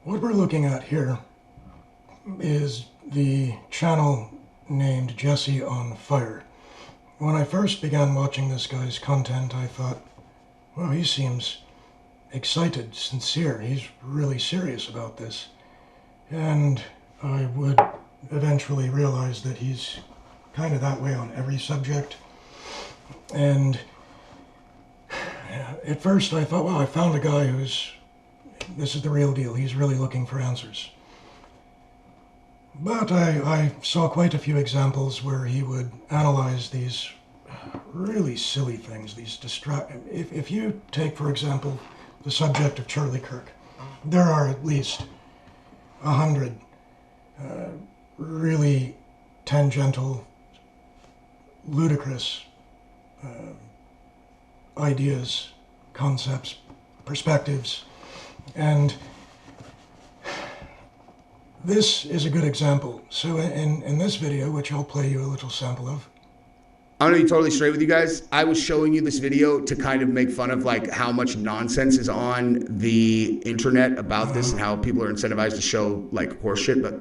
What we're looking at here is the channel named Jesse on Fire. When I first began watching this guy's content, I thought, well, he seems excited, sincere. He's really serious about this. And I would eventually realize that he's kind of that way on every subject. And at first I thought, well, I found a guy this is the real deal. He's really looking for answers. But I saw quite a few examples where he would analyze these really silly things, if you take, for example, the subject of Charlie Kirk, there are at least 100 really tangential, ludicrous ideas, concepts, perspectives, and this is a good example. So in this video, which I'll play you a little sample of, I'm gonna be totally straight with you guys. I was showing you this video to kind of make fun of like how much nonsense is on the internet about this and how people are incentivized to show like horse shit. But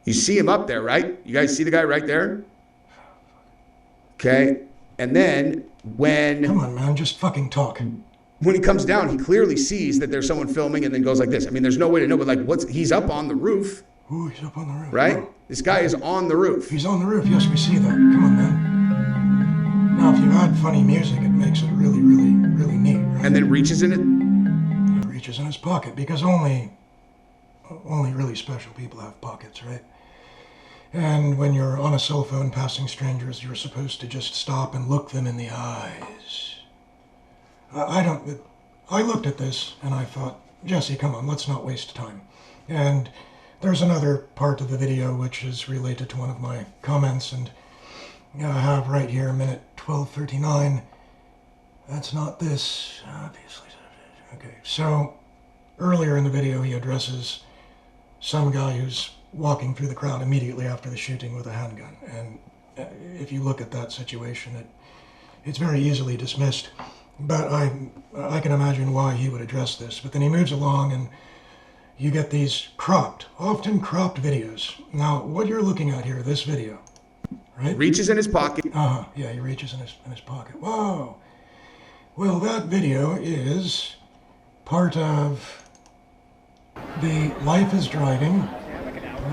you see him up there, right? You guys see the guy right there? Okay. And then come on, man, just fucking talk. When he comes down, he clearly sees that there's someone filming and then goes like this. I mean, there's no way to know, but like he's up on the roof. Ooh, he's up on the roof. Right? Oh. This guy is on the roof. He's on the roof, yes, we see that. Come on, man. Now, if you add funny music, it makes it really, really, really neat, right? And then reaches in it? He reaches in his pocket, because only really special people have pockets, right? And when you're on a cell phone passing strangers, you're supposed to just stop and look them in the eyes. I looked at this and I thought, Jesse, come on, let's not waste time. And there's another part of the video which is related to one of my comments, and I have right here, minute 12:39. That's not this, obviously. Okay, so earlier in the video he addresses some guy who's walking through the crowd immediately after the shooting with a handgun. And if you look at that situation, it's very easily dismissed. But I can imagine why he would address this. But then he moves along and you get these often cropped videos. Now, what you're looking at here, this video, right? Reaches in his pocket. Yeah, he reaches in his pocket. Whoa. Well, that video is part of the Life is Driving.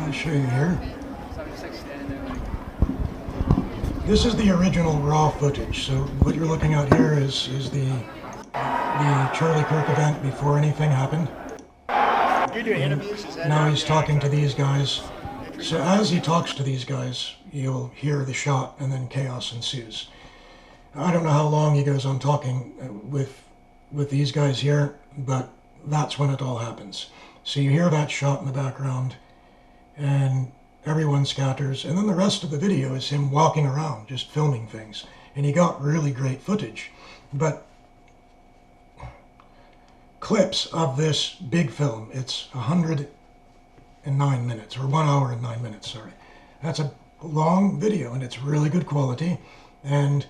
I'll show you here. This is the original raw footage. So what you're looking at here is the Charlie Kirk event before anything happened. You're doing interviews? Now he's talking to these guys. So as he talks to these guys, you'll hear the shot and then chaos ensues. I don't know how long he goes on talking with these guys here, but that's when it all happens. So you hear that shot in the background and everyone scatters, and then the rest of the video is him walking around, just filming things. And he got really great footage. But clips of this big film, it's 109 minutes, or 1 hour and 9 minutes, sorry. That's a long video, and it's really good quality. And,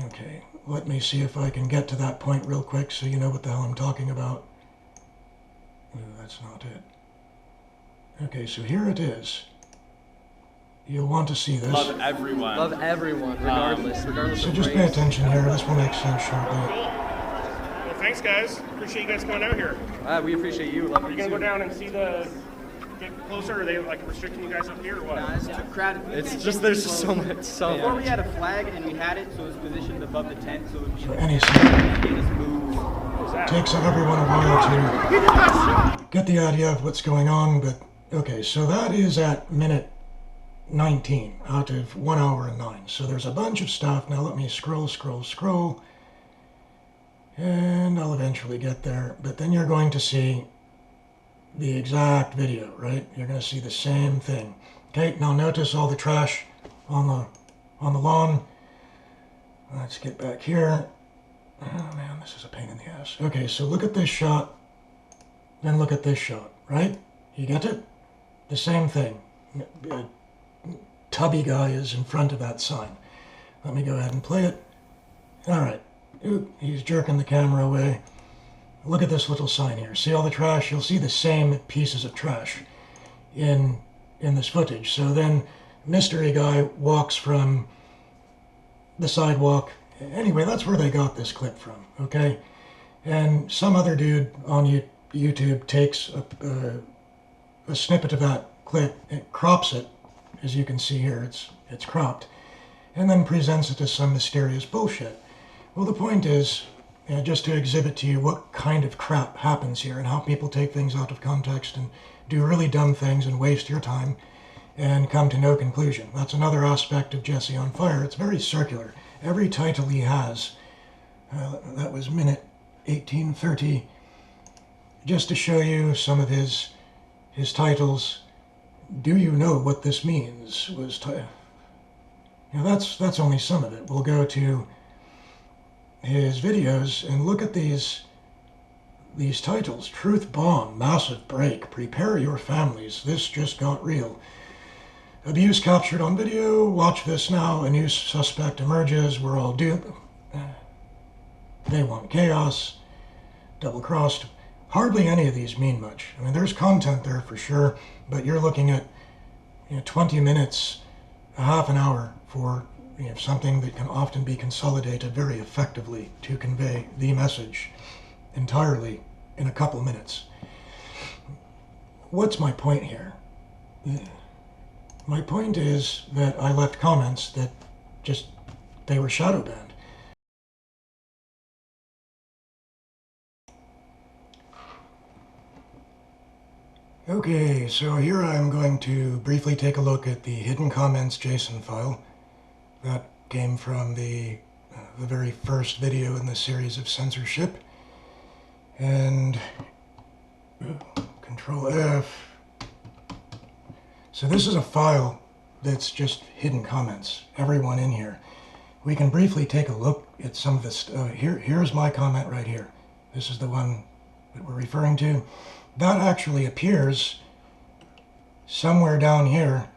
okay, let me see if I can get to that point real quick so you know what the hell I'm talking about. Oh, that's not it. Okay, so here it is. You'll want to see this. Love everyone. Love everyone, regardless So of just pay race. attention here. This will make sense shortly. Well, thanks, guys. Appreciate you guys coming out here. We appreciate you. Love Are you you gonna go too. down and get closer? Are they like restricting you guys up here or what? Nah, it's too crowded. It's just there's just so much. Before we had a flag and we had it, so it was positioned above the tent, so it would be So any second made us move. What was that? takes everyone a while to get the idea of what's going on, but okay, so that is at minute 19 out of 1 hour and 9. So there's a bunch of stuff. Now let me scroll, and I'll eventually get there. But then you're going to see the exact video, right? You're going to see the same thing. Okay, now notice all the trash on the lawn. Let's get back here. Oh man, this is a pain in the ass. Okay, so look at this shot, then look at this shot, right? You get it? The same thing. A tubby guy is in front of that sign. Let me go ahead and play it. All right. He's jerking the camera away. look at this little sign here. See all the trash? You'll see the same pieces of trash in this footage. So then mystery guy walks from the sidewalk. Anyway, that's where they got this clip from, okay? And some other dude on YouTube takes a snippet of that clip, it crops it, as you can see here, it's cropped, and then presents it as some mysterious bullshit. Well, the point is, just to exhibit to you what kind of crap happens here and how people take things out of context and do really dumb things and waste your time and come to no conclusion. That's another aspect of Jesse on Fire. It's very circular. Every title he has, that was minute 1830, just to show you some of his titles. Do you know what this means? That's only some of it. We'll go to his videos and look at these titles. Truth Bomb, Massive Break, Prepare Your Families, This Just Got Real. Abuse captured on video, watch this now, a new suspect emerges, we're all doomed. They want chaos, double-crossed. Hardly any of these mean much. I mean, there's content there for sure, but you're looking at 20 minutes, a half an hour for something that can often be consolidated very effectively to convey the message entirely in a couple minutes. What's my point here? My point is that I left comments that they were shadow banned. Okay, so here I'm going to briefly take a look at the hidden comments JSON file. That came from the very first video in the series of censorship. And Control F. So this is a file that's just hidden comments, everyone in here. We can briefly take a look at some of this. Here's my comment right here. This is the one that we're referring to. That actually appears somewhere down here,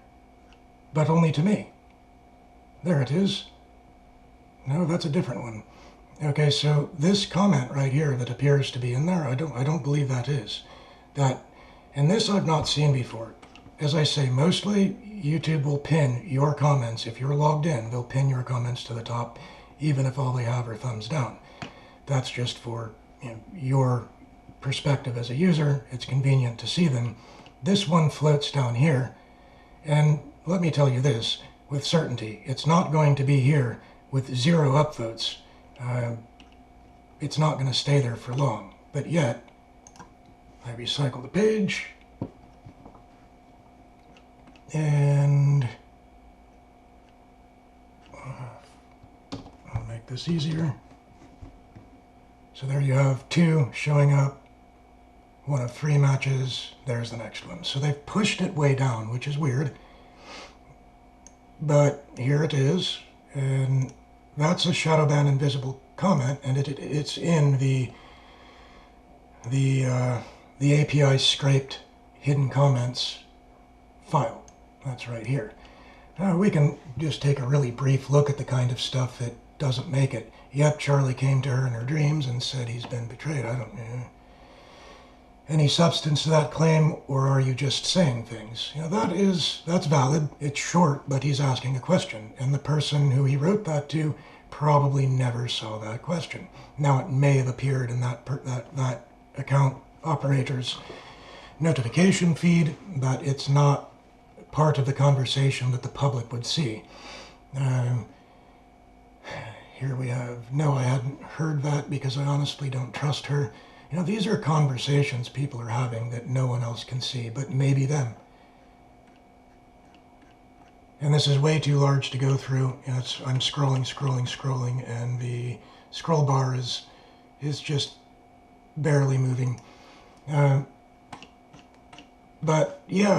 but only to me. There it is. No, that's a different one. Okay, so this comment right here that appears to be in there, I don't believe that is. And this I've not seen before. As I say, mostly YouTube will pin your comments. If you're logged in, they'll pin your comments to the top, even if all they have are thumbs down. That's just for your perspective as a user. It's convenient to see them. This one floats down here, and let me tell you this with certainty, it's not going to be here with 0 upvotes. It's not going to stay there for long, but yet I recycle the page, and I'll make this easier. So there you have 2 showing up, one of 3 matches. There's the next one. So they've pushed it way down, which is weird. But here it is, and that's a Shadowban invisible comment, and it's in the API scraped hidden comments file. That's right here. Now we can just take a really brief look at the kind of stuff that doesn't make it. Yep, Charlie came to her in her dreams and said he's been betrayed. I don't know. Any substance to that claim, or are you just saying things? That's valid. It's short, but he's asking a question, and the person who he wrote that to probably never saw that question. Now, it may have appeared in that account operator's notification feed, but it's not part of the conversation that the public would see. Here we have, no, I hadn't heard that because I honestly don't trust her. These are conversations people are having that no one else can see, but maybe them. And this is way too large to go through. I'm scrolling, and the scroll bar is just barely moving. But yeah,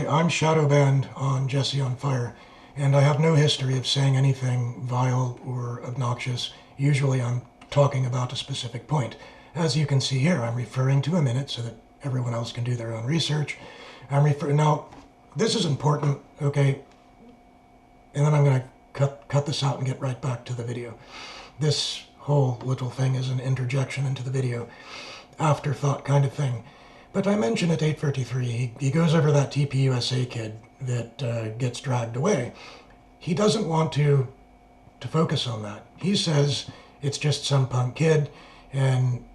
I'm shadow banned on Jesse on Fire, and I have no history of saying anything vile or obnoxious. Usually I'm talking about a specific point. As you can see here, I'm referring to a minute so that everyone else can do their own research. Now, this is important, okay? And then I'm going to cut this out and get right back to the video. This whole little thing is an interjection into the video, afterthought kind of thing. But I mentioned at 8:33, he goes over that TPUSA kid that gets dragged away. He doesn't want to focus on that. He says it's just some punk kid, and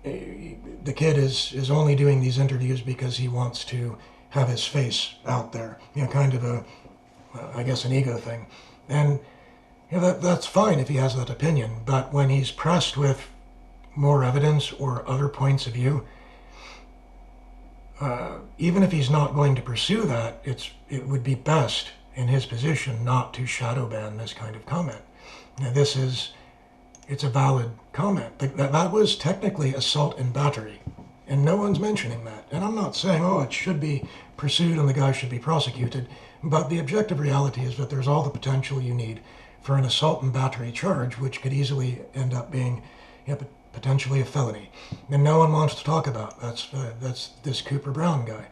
the kid is only doing these interviews because he wants to have his face out there. You know, kind of a, I guess, an ego thing. And you know, that's fine if he has that opinion, but when he's pressed with more evidence or other points of view, even if he's not going to pursue that, it would be best in his position not to shadow ban this kind of comment. Now, it's a valid comment. That was technically assault and battery, and no one's mentioning that. And I'm not saying, oh, it should be pursued and the guy should be prosecuted, but the objective reality is that there's all the potential you need for an assault and battery charge, which could easily end up being potentially a felony. And no one wants to talk about. That's this Cooper Brown guy,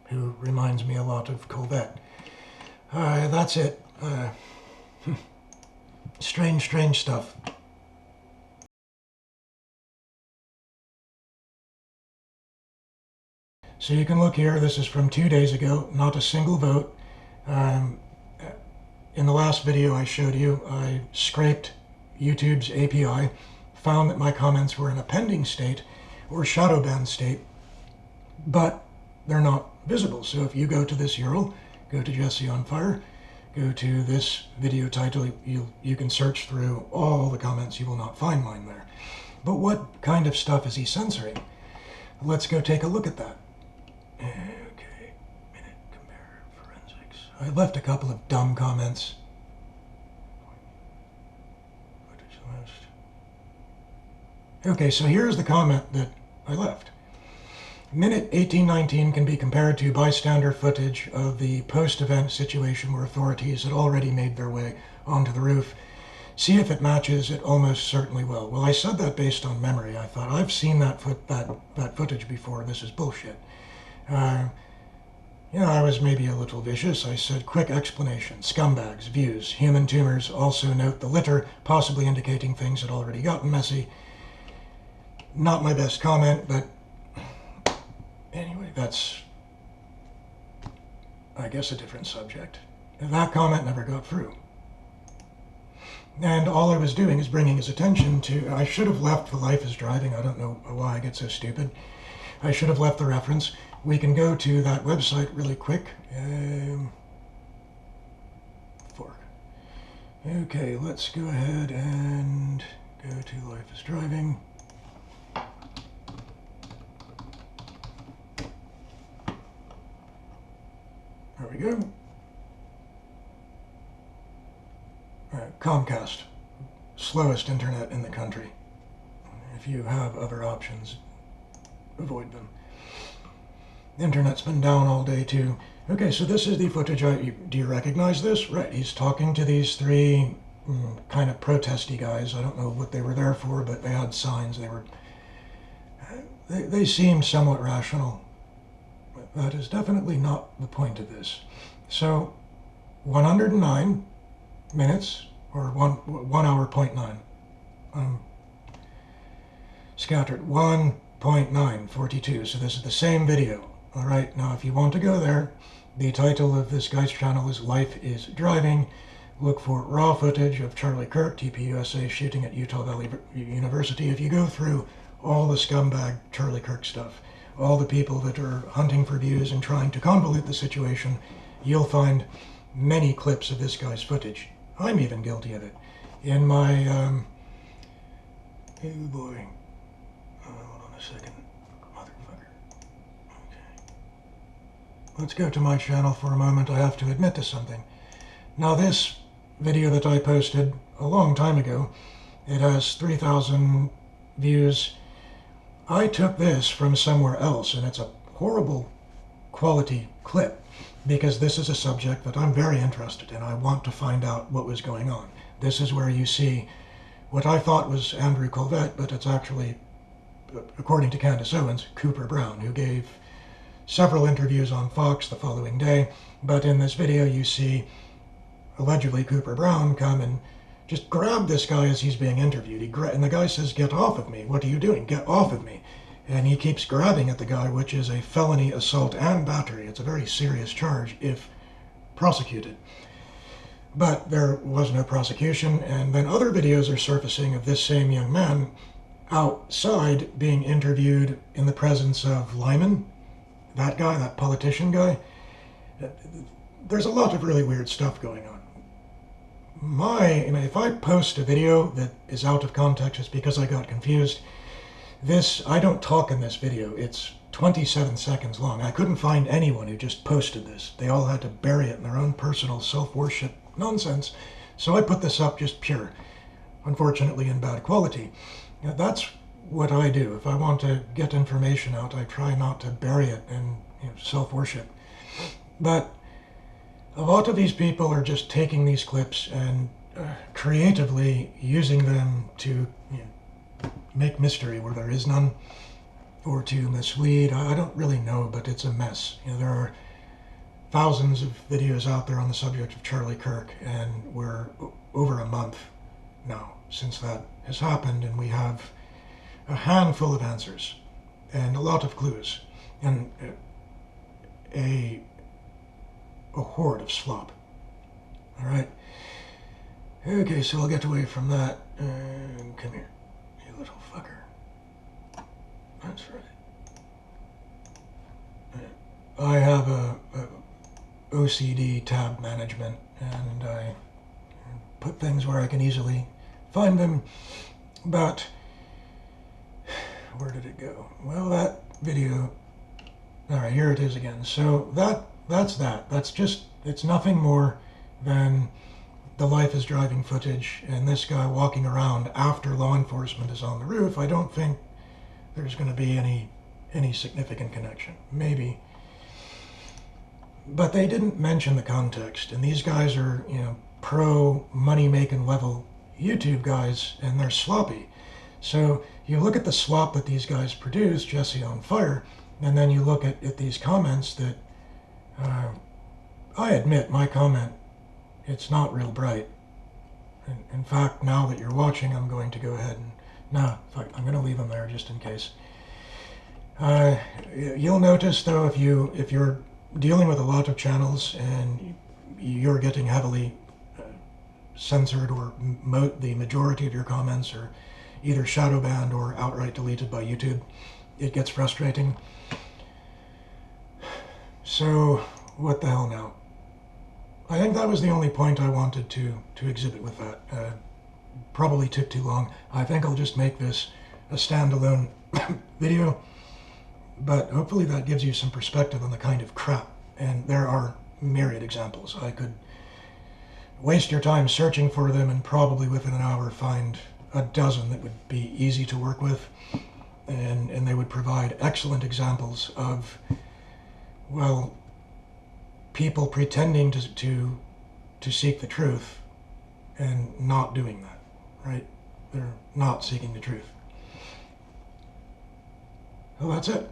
who reminds me a lot of Colvette. That's it. Strange stuff. So you can look here, this is from 2 days ago, not a single vote. In the last video I showed you, I scraped YouTube's API, found that my comments were in a pending state or shadow ban state, but they're not visible. So if you go to this URL, go to Jesse on Fire, go to this video title, you can search through all the comments. You will not find mine there. But what kind of stuff is he censoring? Let's go take a look at that. Okay, minute, compare, forensics. I left a couple of dumb comments. Footage list. Okay, so here's the comment that I left. Minute 1819 can be compared to bystander footage of the post-event situation where authorities had already made their way onto the roof. See if it matches. It almost certainly will. Well, I said that based on memory. I thought, I've seen that footage before. This is bullshit. I was maybe a little vicious. I said, quick explanation. Scumbags, views, human tumors. Also note the litter, possibly indicating things had already gotten messy. Not my best comment, but anyway, that's, I guess, a different subject. That comment never got through. And all I was doing is bringing his attention to, I should have left the life is driving. I don't know why I get so stupid. I should have left the reference. We can go to that website really quick. Fork. Okay, let's go ahead and go to Life is Driving. There we go. Comcast, slowest internet in the country. If you have other options, avoid them. The internet's been down all day too. Okay, so this is the footage. Do you recognize this? Right, he's talking to these three kind of protesty guys. I don't know what they were there for, but they had signs. They seemed somewhat rational. That is definitely not the point of this. So, 109 minutes, or 1 hour, 0.9. Scattered 1.942. So this is the same video. All right. Now, if you want to go there, the title of this guy's channel is Life is Driving. Look for raw footage of Charlie Kirk, TPUSA, shooting at Utah Valley University. If you go through all the scumbag Charlie Kirk stuff, all the people that are hunting for views and trying to convolute the situation, you'll find many clips of this guy's footage. I'm even guilty of it. In my, oh boy, hold on a second, motherfucker. Okay. Let's go to my channel for a moment. I have to admit to something. Now this video that I posted a long time ago, it has 3,000 views. I took this from somewhere else, and it's a horrible quality clip because this is a subject that I'm very interested in. I want to find out what was going on. This is where you see what I thought was Andrew Colvette, but it's actually, according to Candace Owens, Cooper Brown, who gave several interviews on Fox the following day. But in this video, you see allegedly Cooper Brown come and just grab this guy as he's being interviewed. And the guy says, "Get off of me. What are you doing? Get off of me." And he keeps grabbing at the guy, which is a felony assault and battery. It's a very serious charge if prosecuted. But there was no prosecution, and then other videos are surfacing of this same young man outside being interviewed in the presence of Lyman, that guy, that politician guy. There's a lot of really weird stuff going on. If I post a video that is out of context, it's because I got confused. I don't talk in this video. It's 27 seconds long. I couldn't find anyone who just posted this. They all had to bury it in their own personal self-worship nonsense. So I put this up just pure, unfortunately in bad quality. That's what I do. If I want to get information out, I try not to bury it in self-worship. But a lot of these people are just taking these clips and creatively using them to make mystery where there is none, or to mislead. I don't really know, but it's a mess. There are thousands of videos out there on the subject of Charlie Kirk, and we're over a month now since that has happened, and we have a handful of answers and a lot of clues and a horde of slop. All right. Okay, so I'll get away from that. Come here, you little fucker. That's right. I have a OCD tab management, and I put things where I can easily find them, but where did it go? Well, that video, all right, here it is again. So that's that. That's just, it's nothing more than the life is driving footage and this guy walking around after law enforcement is on the roof. I don't think there's going to be any significant connection. Maybe. But they didn't mention the context, and these guys are, pro money-making level YouTube guys, and they're sloppy. So you look at the slop that these guys produce, Jesse on Fire, and then you look at these comments that, I admit my comment, it's not real bright. In fact, now that you're watching, I'm going to go ahead and, I'm going to leave them there just in case. You'll notice though, if you're dealing with a lot of channels and you're getting heavily censored, or the majority of your comments are either shadow banned or outright deleted by YouTube, it gets frustrating. So what the hell now? I think that was the only point I wanted to exhibit with that. Probably took too long. I think I'll just make this a standalone video, but hopefully that gives you some perspective on the kind of crap. And there are myriad examples. I could waste your time searching for them and probably within an hour find a dozen that would be easy to work with, and they would provide excellent examples of, well, people pretending to seek the truth and not doing that, right? They're not seeking the truth. Well, that's it.